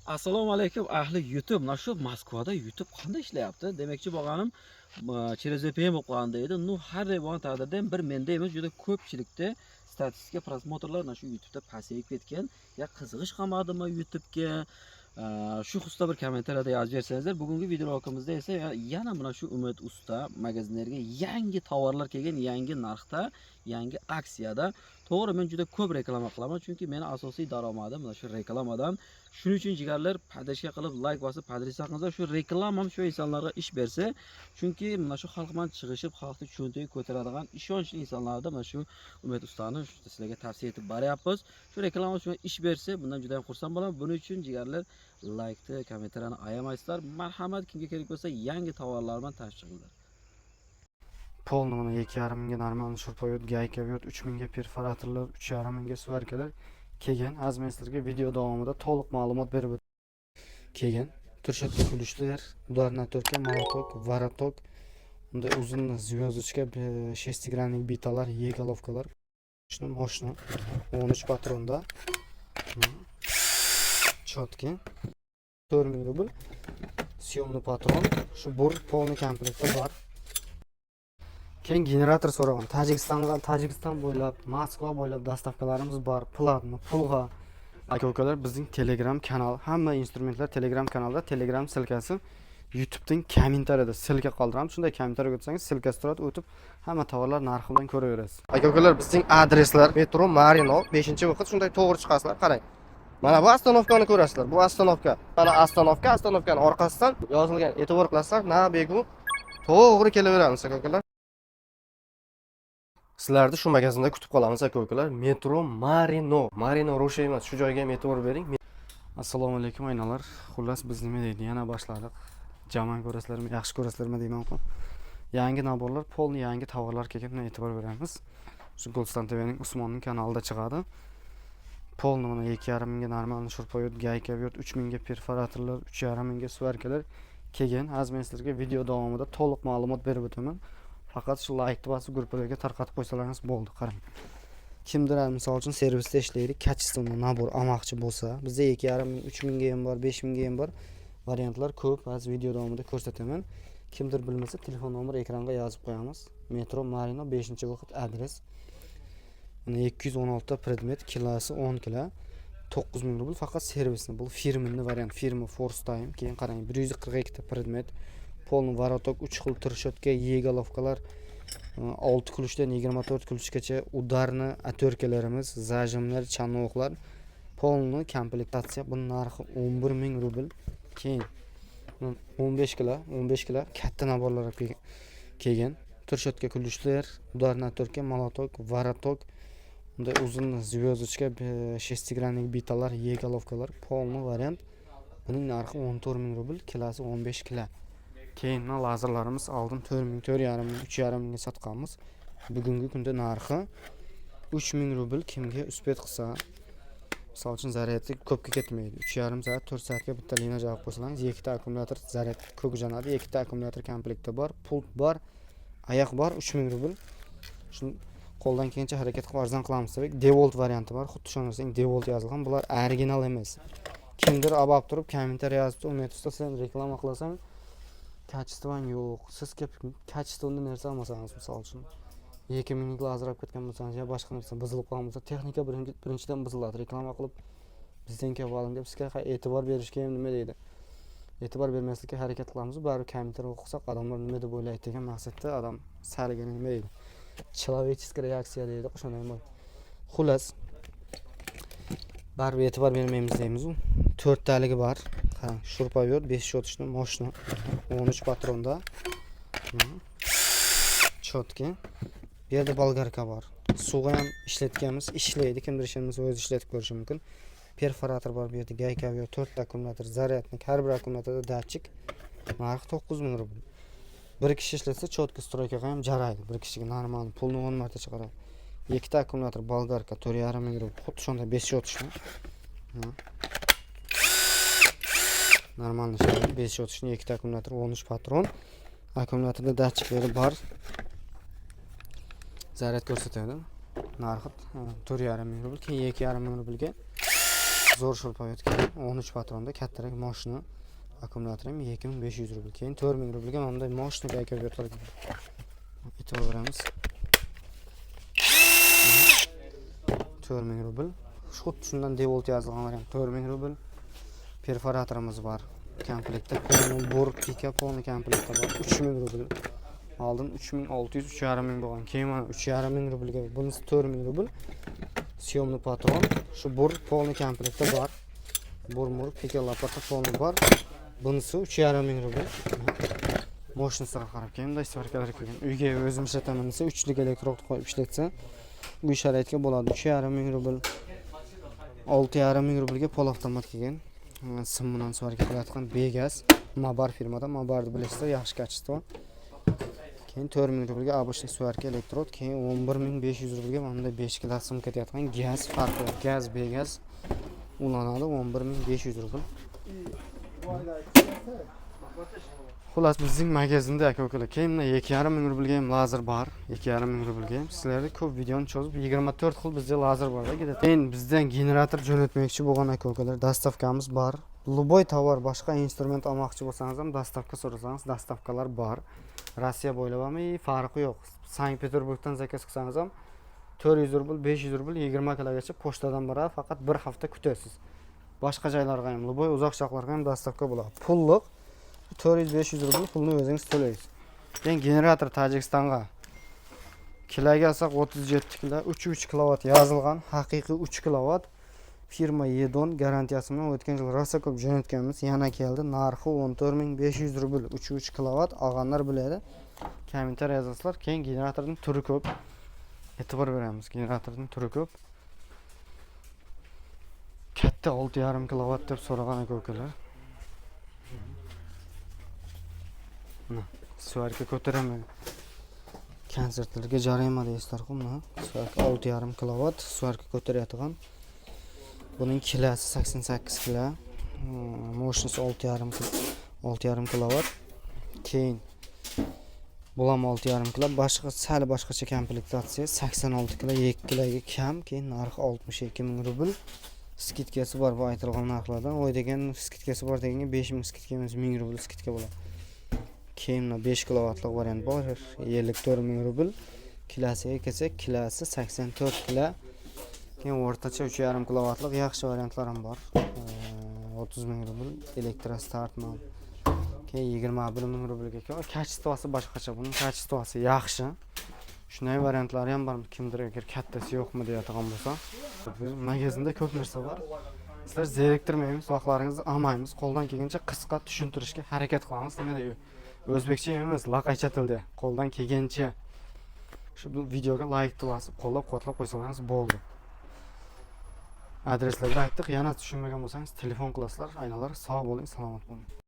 Assalomu alaykum ahli YouTube. Mana shu Moskvada YouTube qanday ishlayapti? Demakchi bo'lganim, через VPN bo'lib qolganda edi. Nu har bo'lgan taqdirda bir menda emas, juda ko'pchilikda statistika prosmotrlar mana shu YouTube'da pasayib ketgan. Ya qiziqish qolmadimi YouTube'ga? Shu xususda bir kommentariyada yozib bersangizlar. Bugungi videorolikimizda esa yana mana shu Umid Usta magazinlariga yangi tovarlar kelgan, yangi narxda, yangi aksiyada. To'g'ri, men juda ko'p reklama qilaman, chunki meni asosiy daromadim mana shu reklamadan. Shuning uchun jigarlar podrishka qilib, like bosib, podrishka qilsangiz, shu reklamam shu insonlarga ish bersa, chunki mana shu xalq bilan chiqishib, xalqni cho'ntagiga ko'taradigan ishonchli insonlarga mana shu Umid Ustani sizlarga tavsiya etib boryapmiz. Shu reklama shunga ish bersa, bundan juda ham xursand bo'laman. Buning uchun jigarlar like'ni, kommentariyani ayamaysizlar. Marhamat, kimga kerak bo'lsa, yangi tovarlar bilan tanishib chiqinglar. Polni mana 2,5 mingga normal shurpoyot, gaykavyot, 3 mingga perforatorlar, 3,5 mingga svarkalar kelgan. Azmen sizlarga video davomida to'liq ma'lumot berib kelgan. Turshakli kulishlar, ularni turka, molotok, varatok, unda uzun звездочка, 6 granlik bitalar, yegalovkalar, shuni moshna 13 patronda. Chotki 4000 rubl. Syomli patron, shu bor polni komplektda bor. Keyin generator so'ragan. Tojikiston bo'ylab, Moskva bo'ylab dastavkalarimiz bor. Platno, pulg'a. Aka-ukalar, bizning Telegram kanal, hamma instrumentlar Telegram kanalda, Telegram silkasi YouTube'ning kommentariyada silka qoldiramiz. Shunday kommentariyaga o'tsangiz, silkasi turadi, o'tib hamma tovarlar narxi bilan ko'raverasiz. Aka-ukalar, bizning adreslar Metro Marino 5-vaqt shunday to'g'ri chiqasizlar, qarang. Mana bu ostanovkani ko'rasizlar. Bu ostanovka. Mana ostanovkani orqasidan yozilgan. E'tibor qilasizlar, na begu to'g'ri kelaveramiz, aka-ukalar. Sizlarni shu magazinda kutib qolamiz, aka-ukalar. Metro Marino Ro'sha emas, shu joyga ham e'tibor bering. Assalomu alaykum aynalar. Xullas biz nima deydi? Yana boshladik. Jamon ko'rasizlarmi, yaxshi ko'rasizlarmi deyman-ku. Yangi naborlar, polni yangi tovarlar kelgan, e'tibor beramiz. Shu Goldstan TVning Usmonning kanalida chiqadi. Polni mana 2,5 mingga normal shurpoyot, gaykavyot, 3 mingga perforatorlar, 3,5 mingga svarkalar kelgan. Azmen sizlarga video davomida to'liq ma'lumot berib o'taman. Faqat shu like bosib gruppalarga tarqatib qo'ysalaringiz bo'ldi. Qarang. Kimdir misol uchun servisda ishlaydi, kачественный nabor olmoqchi bo'lsa, bizda 2,5 ming, 3 mingga ham bor, 5 mingga ham bor. Variantlar ko'p, hozir video davomida ko'rsataman. Kimdir bilmasa, telefon nomeri ekranga yozib qo'yamiz. Metro Marino 5-vaqt adres. Mana 216 ta predmet, kilosi 10 kilo. 9000 rubl faqat servisni. Bu firmenni variant, firma Force Time. Keyin qarang, 142 ta predmet. Polni varatok, 3 xil turshotka, yegalovkalar, 6 kulishdan 24 kulishgacha udarni atyorkalarimiz, zajimlar, chanoqlar, polni komplektatsiya. Buning narxi 11,000 rubl. Keyin 15 kilo katta naborlar kelgan. Turshotka kulishlar, udarni atyorka, molotok, varatok, unda uzun звездочка, 6 granlik bitalar, yegalovkalar, polni variant. Buning narxi 14,000 rubl, kilosi 15 kilo. Keyin lazerlarimiz oldin 4,000, 4,5 ming, 3,5 mingga sotganmiz. Bugungi kunda narxi 3,000 rubl. Kimga uspet qilsa, misol uchun zaryadi ko'pga ketmaydi. 3,5 soat, 4 soatga bitta lina javob qo'ysangiz, 2 ta akkumulyator zaryad ko'p janadi, 2 ta akkumulyator komplekti bor, pult bor, oyoq bor, 3,000 rubl. Shuni qo'ldan kelgancha harakat qilib arzon qilamiz desak, devolt varianti bor. Xuddi shunday devolt yozilgan. Bular original emas. Kimdir olib turib kommentariy yozib, Umid Usta sen reklama qilasang, kачествоң yo'q. Siz kачествоны narsa olmasangiz, misol uchun 2 minglik lazer olib ketgan bo'lsangiz, yo boshqa narsa buzilib qolgan bo'lsa, texnika birinchidan buziladi. Reklama qilib bizdan kelib oling deb sizga e'tibor berishga ham nima deydi? E'tibor bermaslikka harakat qilamiz. Bari kommentar o'qisak, odamlar nima deb o'ylaydi degan maqsadda odam saliga nima deydi? Человеческая reaksiya deydi, shunday bo'l. Xullas, baribir e'tibor bermaymiz deymiz-ku. 4 taligi bor. Qarang, shurpoyot 5 shotishni moshna 13 patronda. Chotki. Bu yerda bolgarka bor. Suvga ham ishlatganmiz, ishlaydi. Kimdir ishlamasa o'zi ishlatib ko'rishi mumkin. Perforator bor bu yerda, gaykavyot, 4 ta akkumulyator, zaryadnik, har bir akkumulyatorda datchik. Narxi 9000 rubl. Bir kishi ishlatsa chotki stroykaga ham jaraydi. Bir kishiga normal pulni 10 marta chiqaradi. 2 ta akkumulyator bolgarka 4,5 ming rubl. Xuddi shunday 5 shotishni. Normal ishlaydi. 5 shotishni 2 ta akkumulyator 13 patron. Akkumulyatorda datchiklari bor. Zaryad ko'rsatadi. Narxi 4,5 ming rubl, keyin 2,5 ming rublga zo'r shulpoyot keyin 13 patronda kattaroq mashina akkumulyatori ham 2500 rubl. Keyin 4000 rublga bunday mashina qayerga berib e'tibor beramiz. 4000 rubl. Xuddi shundan devolt yozilgan variant 4000 rubl. Perforatorimiz bor. Komplektda bor pika polni komplektda bor. 3000 rubl. Oldin 3600 3.5 bo'lgan. Keyin mana 3.5 rublga bunisi 4000 rubl. Syomli patron. Shu bor polni komplektda bor. Bor pika lopata polni bor. Bunisi 3.5 rubl. Mashinasiga qarab bunday svarkalar kelgan. Uyga o'zim ishlataman desa 3 lik elektrod qo'yib ishlatsa, bu sharoitga bo'ladi. 3.5 rubl. 6.5 rublga pol avtomat kelgan. Sim bilan svarka qilayotgan Begaz Mabar firmada. Mabarni bilasizlar, yaxshi kачество. Keyin 4000 rublga aboshli svarka elektrod, keyin 11500 rublga bunday 5 kilo sim ketayotgan gaz farqi. Gaz Begaz ulanadi 11500 rubl. Xullas bizning magazinda aka-ukalar, keyin 2.5 rublga ham lazer bor. 2.5 rublga ham sizlarga ko'p videoni cho'zib 24 xil bizda lazer bor. Keyin bizdan generator jo'natmoqchi bo'lgan aka-ukalar, dastavkamiz bor. Любой tovar, boshqa instrument olmoqchi bo'lsangiz ham dastavka so'rasangiz, dastavkalar bor. Rossiya bo'ylab ham farqi yo'q. Sankt-Peterburgdan zakaz qilsangiz ham 400 rubl, 500 rubl 20 kilogacha pochtadan boradi, faqat bir hafta kutasiz. Boshqa joylarga ham, любой uzoq joylarga ham dastavka bo'ladi. Pulliq 400-500 rubl pulni o'zingiz to'laysiz. Keyin generator Tojikistonga kiloga olsak 37 kilo, 3 kilovat yozilgan, haqiqiy 3 kilovat. Firma Yedon garantiyasi bilan o'tgan yil rosa ko'p jo'natganmiz, yana keldi. Narxi 14500 rubl, 3 kilovat olganlar biladi. Kommentar yozasizlar. Keyin generatorning turi ko'p. E'tibor beramiz. Generatorning turi ko'p. Katta 6.5 kilovat deb so'ragan aka-ukalar. Svarka ko'taraman. Konsertlarga jarayma deysizlar, mana. Svarka 6.5 kilovat svarka ko'tarayotgan. Buning kilosi 88 kilo. Mashinasi 6.5 kilovat. Keyin bulam 6.5 kilo, boshqacha komplektatsiya 86 kilo, 2 kiloga kam, keyin narxi 62000 rubl. Skidkasi bor bu aytilgan narxlardan. Oy degan skidkasi bor deganga 5000 skidka emas, 1000 rubl skidka bo'ladi. Keyin 5 kilovatlik variant bor, 54000 rubl. Kilosiga kelsak, kilosi 84 kilo. Keyin o'rtacha 3.5 kilovatlik yaxshi variantlar ham bor. 30000 rubl elektrostartman. Keyin 21000 rublga keladi. Kачествоsi boshqacha, buning kачествоsi yaxshi. Shunday variantlari ham bor. Kimdir agar kattasi yo'qmi deyotgan bo'lsa, magazinda ko'p narsa bor. Sizlar zeriktirmaymiz, vaqtlaringizni olmaymiz. Qo'ldan kelgancha qisqa tushuntirishga harakat qilamiz. Nima deydi? O'zbekcha emas, laqaycha tilda. Qo'ldan kelgancha shu videoga like bosib, qo'llab-quvvatlab qo'ysangiz bo'ldi. Adreslarni aytdik. Yana tushunmagan bo'lsangiz telefon qilasizlar. Aynalar sog' bo'ling, salomat bo'ling.